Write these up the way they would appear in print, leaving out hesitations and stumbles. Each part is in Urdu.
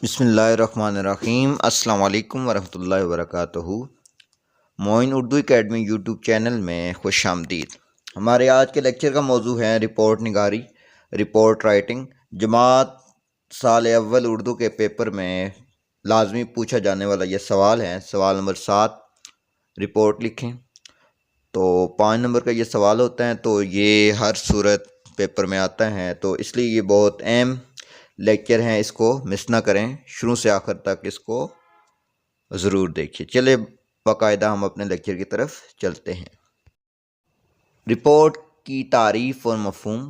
بسم اللہ الرحمن الرحیم۔ السلام علیکم ورحمۃ اللہ وبرکاتہ۔ معین اردو اکیڈمی یوٹیوب چینل میں خوش آمدید۔ ہمارے آج کے لیکچر کا موضوع ہے رپورٹ نگاری، رپورٹ رائٹنگ۔ جماعت سال اول اردو کے پیپر میں لازمی پوچھا جانے والا یہ سوال ہے۔ سوال نمبر 7، رپورٹ لکھیں۔ تو 5 نمبر کا یہ سوال ہوتا ہے، تو یہ ہر صورت پیپر میں آتا ہے، تو اس لیے یہ بہت اہم لیکچر ہیں، اس کو مس نہ کریں، شروع سے آخر تک اس کو ضرور دیکھیے۔ چلے باقاعدہ ہم اپنے لیکچر کی طرف چلتے ہیں۔ رپورٹ کی تعریف اور مفہوم۔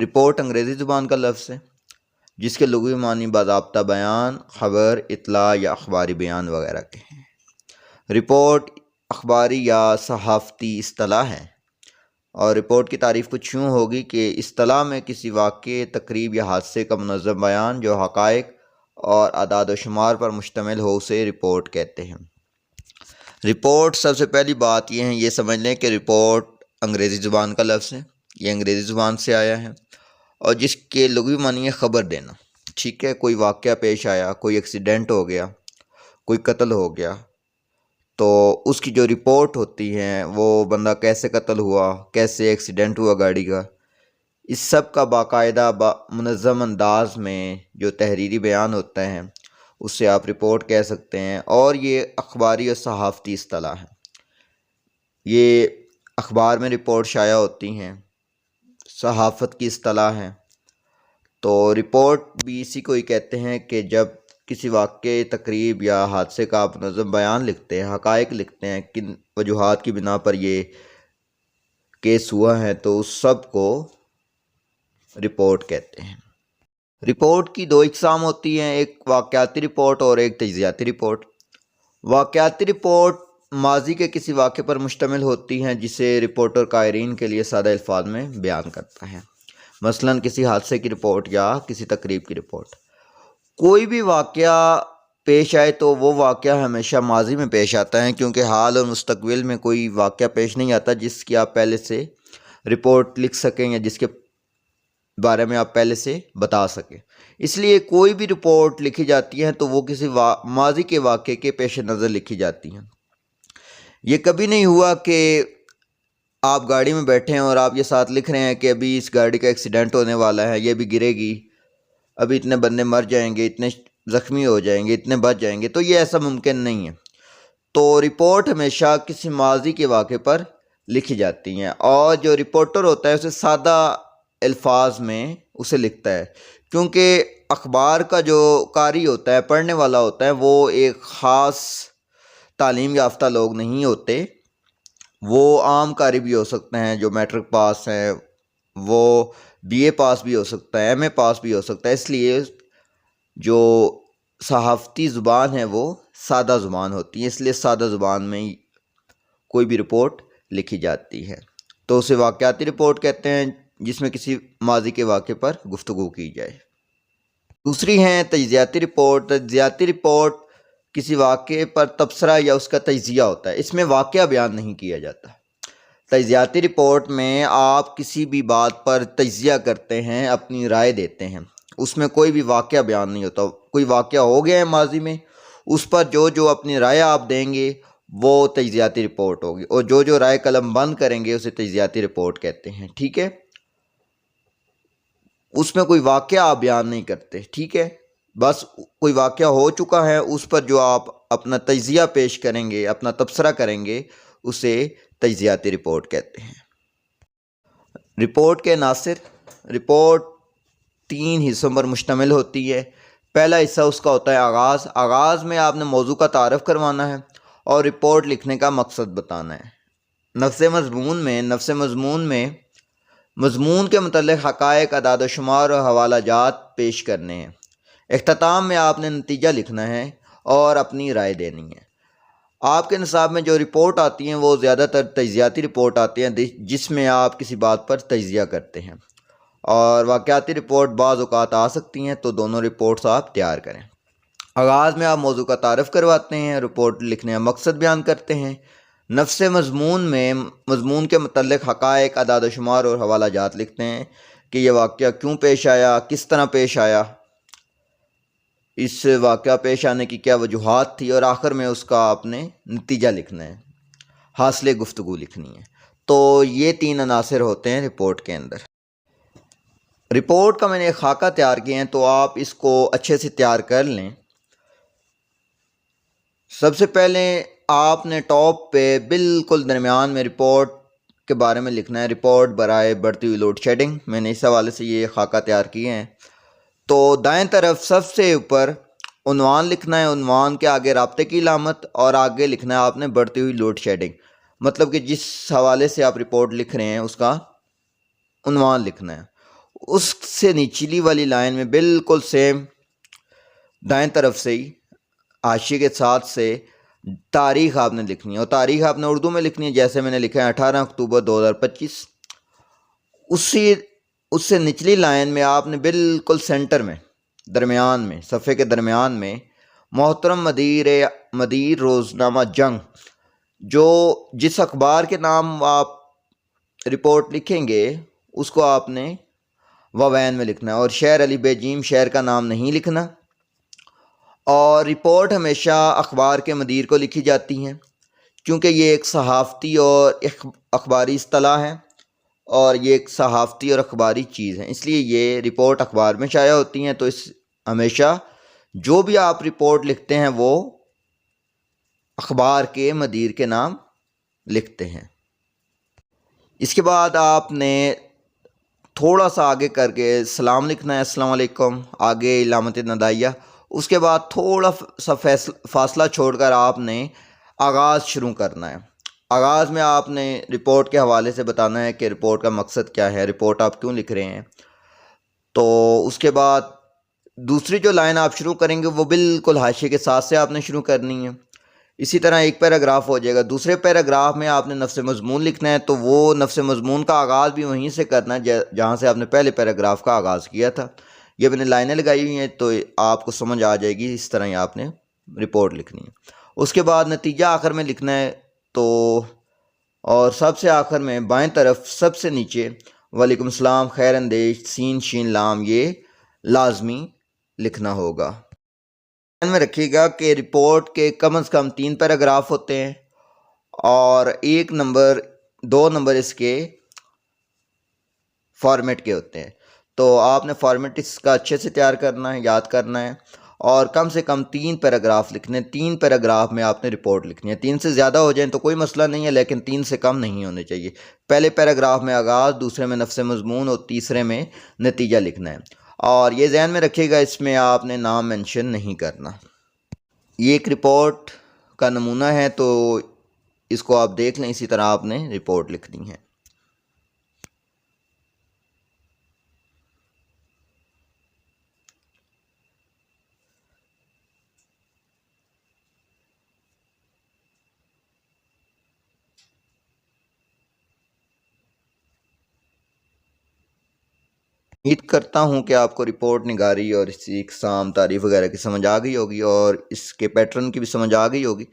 رپورٹ انگریزی زبان کا لفظ ہے جس کے لغوی معنی باضابطہ بیان، خبر، اطلاع یا اخباری بیان وغیرہ کے ہیں۔ رپورٹ اخباری یا صحافتی اصطلاح ہے، اور رپورٹ کی تعریف کچھ یوں ہوگی کہ اصطلاح میں کسی واقعے، تقریب یا حادثے کا منظم بیان جو حقائق اور اعداد و شمار پر مشتمل ہو، اسے رپورٹ کہتے ہیں۔ رپورٹ، سب سے پہلی بات یہ سمجھ لیں کہ رپورٹ انگریزی زبان کا لفظ ہے، یہ انگریزی زبان سے آیا ہے، اور جس کے لغوی معنی ہے خبر دینا۔ ٹھیک ہے، کوئی واقعہ پیش آیا، کوئی ایکسیڈنٹ ہو گیا، کوئی قتل ہو گیا، تو اس کی جو رپورٹ ہوتی ہے، وہ بندہ کیسے قتل ہوا، کیسے ایکسیڈنٹ ہوا گاڑی کا، اس سب کا باقاعدہ منظم انداز میں جو تحریری بیان ہوتا ہے، اس سے آپ رپورٹ کہہ سکتے ہیں۔ اور یہ اخباری اور صحافتی اصطلاح ہے، یہ اخبار میں رپورٹ شائع ہوتی ہیں، صحافت کی اصطلاح ہے۔ تو رپورٹ بھی اسی کو ہی کہتے ہیں کہ جب کسی واقعے، تقریب یا حادثے کا آپ منظم بیان لکھتے ہیں، حقائق لکھتے ہیں، کن وجوہات کی بنا پر یہ کیس ہوا ہے، تو اس سب کو رپورٹ کہتے ہیں۔ رپورٹ کی 2 اقسام ہوتی ہیں، ایک واقعاتی رپورٹ اور ایک تجزیاتی رپورٹ۔ واقعاتی رپورٹ ماضی کے کسی واقعے پر مشتمل ہوتی ہیں جسے رپورٹر قائرین کے لیے سادہ الفاظ میں بیان کرتا ہے، مثلاً کسی حادثے کی رپورٹ یا کسی تقریب کی رپورٹ۔ کوئی بھی واقعہ پیش آئے تو وہ واقعہ ہمیشہ ماضی میں پیش آتا ہے، کیونکہ حال اور مستقبل میں کوئی واقعہ پیش نہیں آتا جس کی آپ پہلے سے رپورٹ لکھ سکیں یا جس کے بارے میں آپ پہلے سے بتا سکیں۔ اس لیے کوئی بھی رپورٹ لکھی جاتی ہے تو وہ کسی ماضی کے واقعے کے پیش نظر لکھی جاتی ہیں۔ یہ کبھی نہیں ہوا کہ آپ گاڑی میں بیٹھے ہیں اور آپ یہ ساتھ لکھ رہے ہیں کہ ابھی اس گاڑی کا ایکسیڈنٹ ہونے والا ہے، یہ بھی گرے گی، ابھی اتنے بندے مر جائیں گے، اتنے زخمی ہو جائیں گے، اتنے بچ جائیں گے، تو یہ ایسا ممکن نہیں ہے۔ تو رپورٹ ہمیشہ کسی ماضی کے واقعے پر لکھی جاتی ہیں، اور جو رپورٹر ہوتا ہے اسے سادہ الفاظ میں اسے لکھتا ہے، کیونکہ اخبار کا جو قاری ہوتا ہے، پڑھنے والا ہوتا ہے، وہ ایک خاص تعلیم یافتہ لوگ نہیں ہوتے، وہ عام قاری بھی ہو سکتے ہیں، جو میٹرک پاس ہیں، وہ بی اے پاس بھی ہو سکتا ہے، ایم اے پاس بھی ہو سکتا ہے۔ اس لیے جو صحافتی زبان ہے وہ سادہ زبان ہوتی ہے، اس لیے سادہ زبان میں کوئی بھی رپورٹ لکھی جاتی ہے، تو اسے واقعاتی رپورٹ کہتے ہیں، جس میں کسی ماضی کے واقعے پر گفتگو کی جائے۔ دوسری ہیں تجزیاتی رپورٹ۔ تجزیاتی رپورٹ کسی واقعے پر تبصرہ یا اس کا تجزیہ ہوتا ہے، اس میں واقعہ بیان نہیں کیا جاتا۔ تجزیاتی رپورٹ میں آپ کسی بھی بات پر تجزیہ کرتے ہیں، اپنی رائے دیتے ہیں، اس میں کوئی بھی واقعہ بیان نہیں ہوتا۔ کوئی واقعہ ہو گیا ہے ماضی میں، اس پر جو اپنی رائے آپ دیں گے وہ تجزیاتی رپورٹ ہوگی، اور جو رائے قلم بند کریں گے اسے تجزیاتی رپورٹ کہتے ہیں۔ ٹھیک ہے، اس میں کوئی واقعہ آپ بیان نہیں کرتے، ٹھیک ہے، بس کوئی واقعہ ہو چکا ہے، اس پر جو آپ اپنا تجزیہ پیش کریں گے، اپنا تبصرہ کریں گے، اسے تجزیاتی رپورٹ کہتے ہیں۔ رپورٹ کے عناصر۔ رپورٹ 3 حصوں پر مشتمل ہوتی ہے۔ پہلا حصہ اس کا ہوتا ہے آغاز۔ آغاز میں آپ نے موضوع کا تعارف کروانا ہے اور رپورٹ لکھنے کا مقصد بتانا ہے۔ نفس مضمون میں مضمون کے متعلق حقائق، اعداد و شمار اور حوالہ جات پیش کرنے ہیں۔ اختتام میں آپ نے نتیجہ لکھنا ہے اور اپنی رائے دینی ہے۔ آپ کے نصاب میں جو رپورٹ آتی ہیں وہ زیادہ تر تجزیاتی رپورٹ آتی ہیں، جس میں آپ کسی بات پر تجزیہ کرتے ہیں، اور واقعاتی رپورٹ بعض اوقات آ سکتی ہیں، تو دونوں رپورٹس آپ تیار کریں۔ آغاز میں آپ موضوع کا تعارف کرواتے ہیں، رپورٹ لکھنے کا مقصد بیان کرتے ہیں۔ نفس مضمون میں مضمون کے متعلق حقائق، اعداد و شمار اور حوالہ جات لکھتے ہیں کہ یہ واقعہ کیوں پیش آیا، کس طرح پیش آیا۔ اس واقعہ پیش آنے کی کیا وجوہات تھی، اور آخر میں اس کا آپ نے نتیجہ لکھنا ہے، حاصل گفتگو لکھنی ہے۔ تو یہ 3 عناصر ہوتے ہیں رپورٹ کے اندر۔ رپورٹ کا میں نے ایک خاکہ تیار کیا ہے، تو آپ اس کو اچھے سے تیار کر لیں۔ سب سے پہلے آپ نے ٹاپ پہ بالکل درمیان میں رپورٹ کے بارے میں لکھنا ہے، رپورٹ برائے بڑھتی ہوئی لوڈ شیڈنگ۔ میں نے اس حوالے سے یہ خاکہ تیار کیے ہیں۔ تو دائیں طرف سب سے اوپر عنوان لکھنا ہے، عنوان کے آگے رابطے کی علامت، اور آگے لکھنا ہے آپ نے بڑھتی ہوئی لوڈ شیڈنگ، مطلب کہ جس حوالے سے آپ رپورٹ لکھ رہے ہیں اس کا عنوان لکھنا ہے۔ اس سے نچلی والی لائن میں بالکل سیم دائیں طرف سے ہی حاشیے کے ساتھ سے تاریخ آپ نے لکھنی ہے، اور تاریخ آپ نے اردو میں لکھنی ہے، جیسے میں نے لکھا ہے 18 اکتوبر 2025۔ اس سے نچلی لائن میں آپ نے بالکل سینٹر میں، درمیان میں، صفحے کے درمیان میں محترم مدیر روزنامہ جنگ، جس اخبار کے نام آپ رپورٹ لکھیں گے اس کو آپ نے واوین میں لکھنا ہے، اور شہر علی بے جیم شہر کا نام نہیں لکھنا۔ اور رپورٹ ہمیشہ اخبار کے مدیر کو لکھی جاتی ہیں، کیونکہ یہ ایک صحافتی اور اخباری اصطلاح ہے، اور یہ ایک صحافتی اور اخباری چیز ہے، اس لیے یہ رپورٹ اخبار میں شائع ہوتی ہیں۔ تو ہمیشہ جو بھی آپ رپورٹ لکھتے ہیں وہ اخبار کے مدیر کے نام لکھتے ہیں۔ اس کے بعد آپ نے تھوڑا سا آگے کر کے سلام لکھنا ہے، السلام علیکم، آگے علامت ندائیہ۔ اس کے بعد تھوڑا سا فاصلہ چھوڑ کر آپ نے آغاز شروع کرنا ہے۔ آغاز میں آپ نے رپورٹ کے حوالے سے بتانا ہے کہ رپورٹ کا مقصد کیا ہے، رپورٹ آپ کیوں لکھ رہے ہیں۔ تو اس کے بعد دوسری جو لائن آپ شروع کریں گے وہ بالکل حاشیے کے ساتھ سے آپ نے شروع کرنی ہے۔ اسی طرح ایک پیراگراف ہو جائے گا، دوسرے پیراگراف میں آپ نے نفس مضمون لکھنا ہے، تو وہ نفس مضمون کا آغاز بھی وہیں سے کرنا ہے جہاں سے آپ نے پہلے پیراگراف کا آغاز کیا تھا۔ یہ میں نے لائنیں لگائی ہوئی ہیں تو آپ کو سمجھ آ جائے گی، اس طرح ہی آپ نے رپورٹ لکھنی ہے۔ اس کے بعد نتیجہ آخر میں لکھنا ہے، تو اور سب سے آخر میں بائیں طرف سب سے نیچے وعلیکم السلام، خیر اندیش، سین شین لام، یہ لازمی لکھنا ہوگا۔ دھیان میں رکھیے گا کہ رپورٹ کے کم از کم 3 پیراگراف ہوتے ہیں، اور 2 نمبر اس کے فارمیٹ کے ہوتے ہیں۔ تو آپ نے فارمیٹ اس کا اچھے سے تیار کرنا ہے، یاد کرنا ہے، اور کم سے کم 3 پیراگراف لکھنے، 3 پیراگراف میں آپ نے رپورٹ لکھنی ہے۔ 3 سے زیادہ ہو جائیں تو کوئی مسئلہ نہیں ہے، لیکن 3 سے کم نہیں ہونے چاہیے۔ پہلے پیراگراف میں آغاز، دوسرے میں نفس مضمون، اور تیسرے میں نتیجہ لکھنا ہے۔ اور یہ ذہن میں رکھیے گا اس میں آپ نے نام مینشن نہیں کرنا۔ یہ ایک رپورٹ کا نمونہ ہے، تو اس کو آپ دیکھ لیں، اسی طرح آپ نے رپورٹ لکھنی ہے۔ امید کرتا ہوں کہ آپ کو رپورٹ نگاری اور اس کی اقسام، تعریف وغیرہ کی سمجھ آ گئی ہوگی، اور اس کے پیٹرن کی بھی سمجھ آ گئی ہوگی۔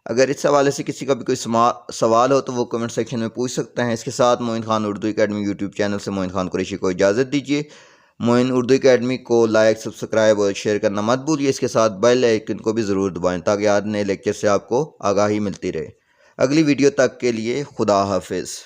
اگر اس حوالے سے کسی کا بھی کوئی سوال ہو تو وہ کمنٹ سیکشن میں پوچھ سکتے ہیں۔ اس کے ساتھ Moin Khan Urdu academy YouTube channel سے معین خان قریشی کو اجازت دیجیے۔ معین اردو اکیڈمی کو لائک، سبسکرائب اور شیئر کرنا مت بھولیے۔ اس کے ساتھ بیل آئیکن کو بھی ضرور دبائیں تاکہ آج نئے لیکچر سے آپ کو آگاہی ملتی رہے۔ اگلی ویڈیو تک کے لیے خدا حافظ۔